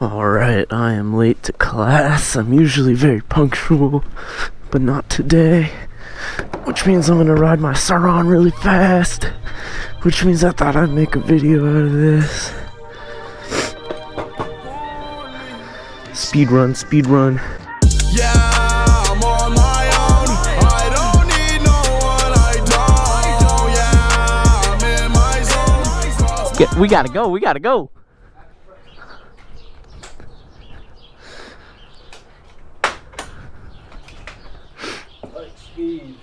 Alright, I am late to class. I'm usually very punctual, but not today. Which means I'm gonna ride my Sur Ron really fast. Which means I thought I'd make a video out of this. Speed run, speed run. Yeah, I'm on my own. I don't need no one. I don't. Yeah, I'm in my zone. We gotta go, we gotta go. Speed.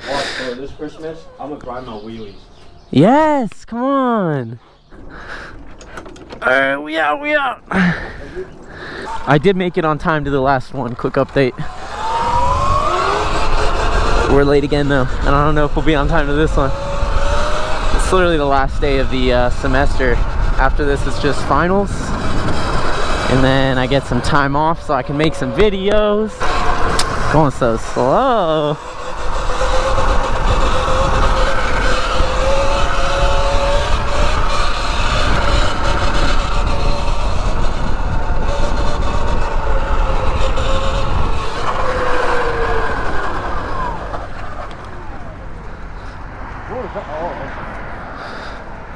Also, this Christmas, I'm gonna grind my wheelies. Yes, come on. Alright, we out. I did make it on time to the last one. Quick update. We're late again though, and I don't know if we'll be on time to this one. It's literally the last day of the semester. After this, it's just finals. And then I get some time off so I can make some videos. Going so slow.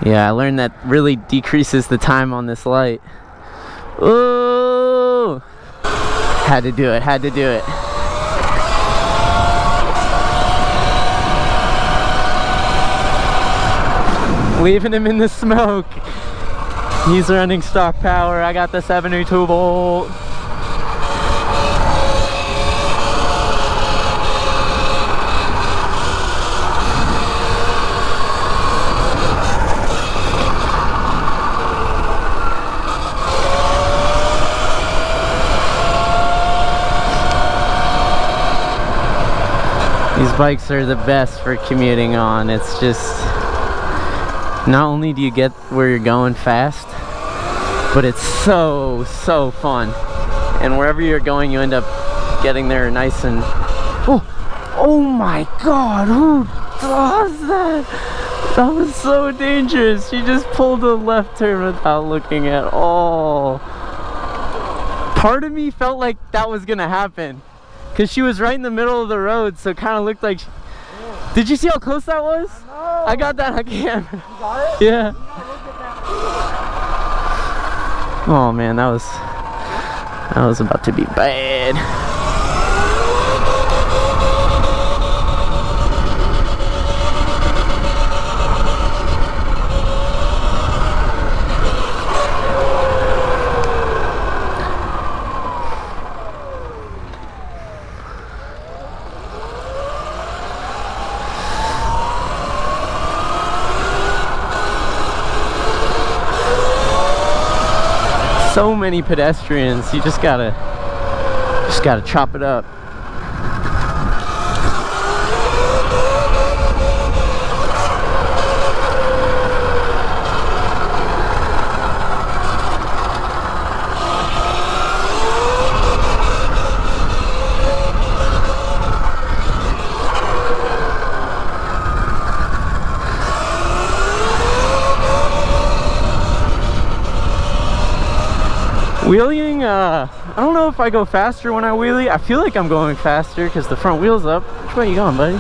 Yeah, I learned that really decreases the time on this light. Ooh! Had to do it, had to do it. Leaving him in the smoke. He's running stock power. I got the 72 volt. These bikes are the best for commuting on. It's just, not only do you get where you're going fast, but it's so fun. And wherever you're going, you end up getting there nice and... Oh my god, who does that? That was so dangerous. She just pulled a left turn without looking at all. Part of me felt like that was gonna happen, because she was right in the middle of the road, so it kind of looked like... Did you see how close that was? I got that on camera. You got it? Yeah. Oh man, that was about to be bad. So many pedestrians, you just gotta chop it up. Wheeling, I don't know if I go faster when I wheelie. I feel like I'm going faster because the front wheel's up. Which way you going, buddy?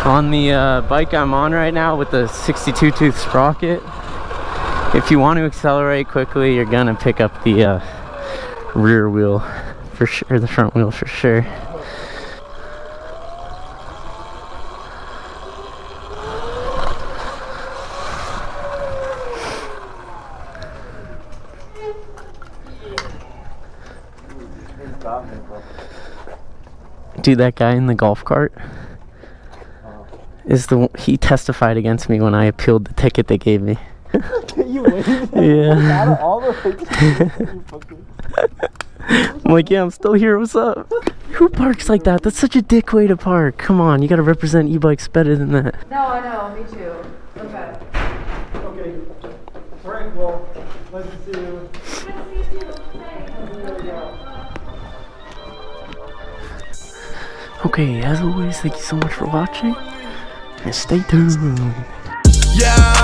On the bike I'm on right now with the 62 tooth sprocket, if you want to accelerate quickly, you're gonna pick up the rear wheel for sure, the front wheel for sure. Dude, that guy in the golf cart is he testified against me when I appealed the ticket they gave me. You win? Yeah. Out of all the things you fucking... I'm like, yeah, I'm still here. What's up? Who parks like that? That's such a dick way to park. Come on, you gotta represent e-bikes better than that. No, I know, me too. Okay. Okay. All right. Well, let's do. Okay, as always, thank you so much for watching, and stay tuned. Yeah.